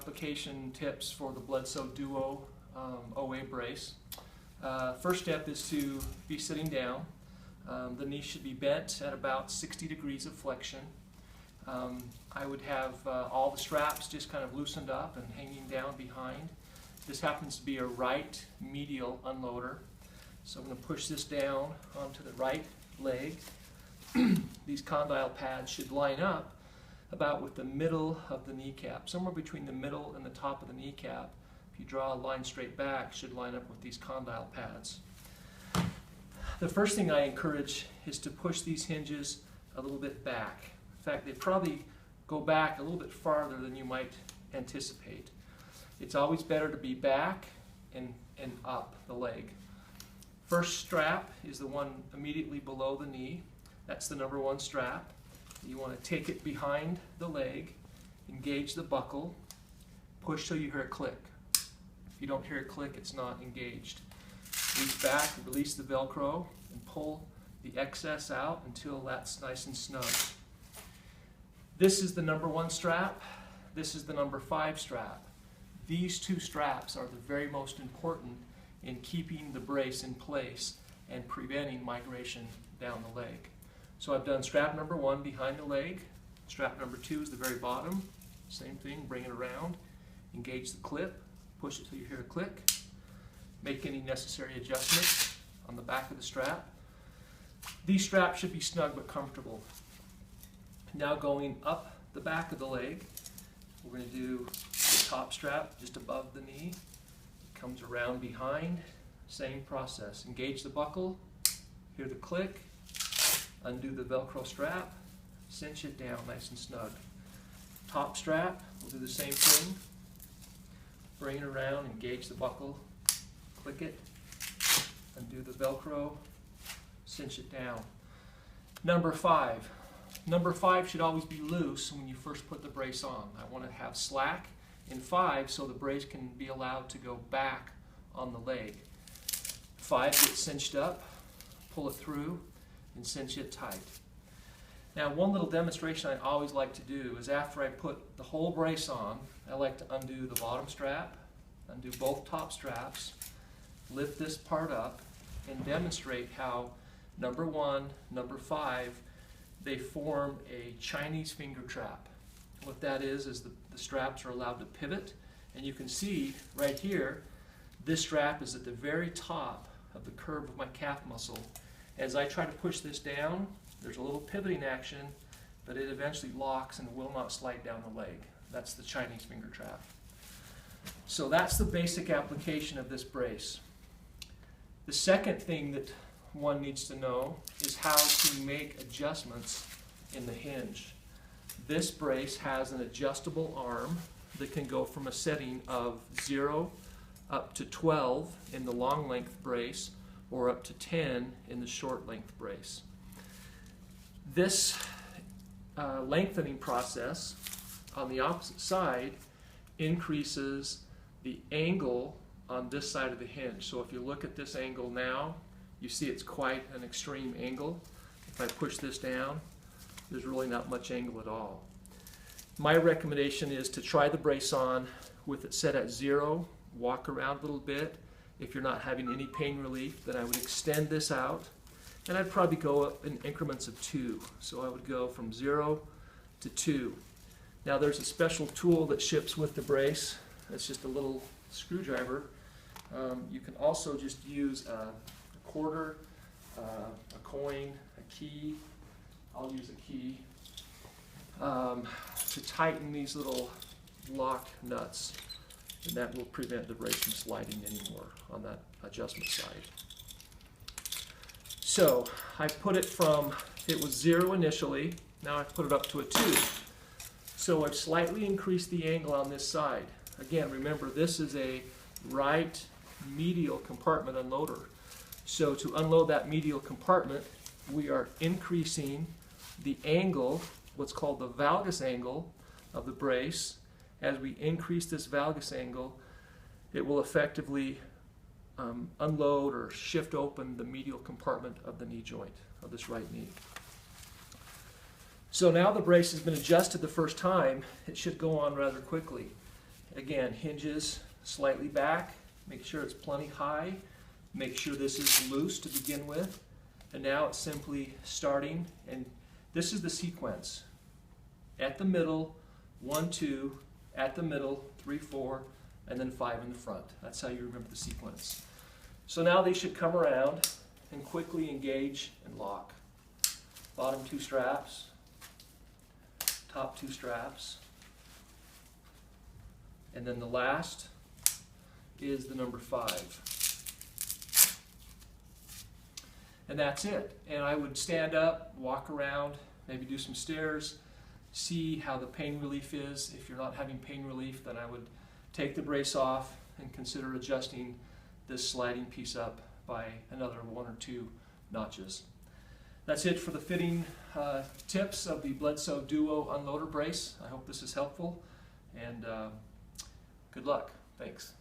application tips for the Bledsoe DUO OA brace. First step is to be sitting down. The knee should be bent at about 60 degrees of flexion. I would have all the straps just kind of loosened up and hanging down behind. This happens to be a right medial unloader. So I'm going to push this down onto the right leg. These condyle pads should line up about with the middle of the kneecap, somewhere between the middle and the top of the kneecap. If you draw a line straight back, should line up with these condyle pads. The first thing I encourage is to push these hinges a little bit back. In fact, they probably go back a little bit farther than you might anticipate. It's always better to be back and up the leg. First strap is the one immediately below the knee. That's the number one strap. You want to take it behind the leg, engage the buckle, push till you hear a click. If you don't hear a click, it's not engaged. Reach back, release the Velcro, and pull the excess out until that's nice and snug. This is the number one strap. This is the number 5 strap. These two straps are the very most important in keeping the brace in place and preventing migration down the leg. So I've done strap number 1 behind the leg. Strap number 2 is the very bottom. Same thing, bring it around, engage the clip, push it till you hear a click. Make any necessary adjustments on the back of the strap. These straps should be snug but comfortable. Now going up the back of the leg, we're going to do the top strap just above the knee. It comes around behind, same process. Engage the buckle, hear the click, undo the Velcro strap, cinch it down nice and snug. Top strap, we'll do the same thing. Bring it around, engage the buckle, click it, undo the Velcro, cinch it down. Number 5. Number 5 should always be loose when you first put the brace on. I want to have slack in 5 so the brace can be allowed to go back on the leg. 5 gets cinched up, pull it through, and cinch it tight. Now, one little demonstration I always like to do is after I put the whole brace on, I like to undo the bottom strap, undo both top straps, lift this part up, and demonstrate how number 1, number 5, they form a Chinese finger trap. What that is the straps are allowed to pivot, and you can see right here, this strap is at the very top of the curve of my calf muscle. As I try to push this down, there's a little pivoting action, but it eventually locks and will not slide down the leg. That's the Chinese finger trap. So that's the basic application of this brace. The second thing that one needs to know is how to make adjustments in the hinge. This brace has an adjustable arm that can go from a setting of 0 up to 12 in the long length brace or up to 10 in the short length brace. This lengthening process on the opposite side increases the angle on this side of the hinge. So if you look at this angle now, you see it's quite an extreme angle. If I push this down, there's really not much angle at all. My recommendation is to try the brace on with it set at 0, walk around a little bit. If you're not having any pain relief, then I would extend this out, and I'd probably go up in increments of 2. So I would go from 0 to 2. Now there's a special tool that ships with the brace. It's just a little screwdriver. You can also just use a quarter, a coin, a key. I'll use a key to tighten these little lock nuts, and that will prevent the brace from sliding anymore on that adjustment side. So I put it from, it was 0 initially, now I've put it up to a 2. So I've slightly increased the angle on this side. Again, remember this is a right medial compartment unloader. So to unload that medial compartment, we are increasing the angle, what's called the valgus angle of the brace. As we increase this valgus angle, it will effectively unload or shift open the medial compartment of the knee joint, of this right knee. So now the brace has been adjusted the first time, it should go on rather quickly. Again, hinges slightly back. Make sure it's plenty high. Make sure this is loose to begin with. And now it's simply starting, and this is the sequence. At the middle, 1, 2, at the middle, 3, 4, and then 5 in the front. That's how you remember the sequence. So now they should come around and quickly engage and lock. Bottom 2 straps, top 2 straps, and then the last is the number 5. And that's it. And I would stand up, walk around, maybe do some stairs, see how the pain relief is. If you're not having pain relief, then I would take the brace off and consider adjusting this sliding piece up by another 1 or 2 notches. That's it for the fitting tips of the Bledsoe DUO unloader brace. I hope this is helpful, and good luck. Thanks.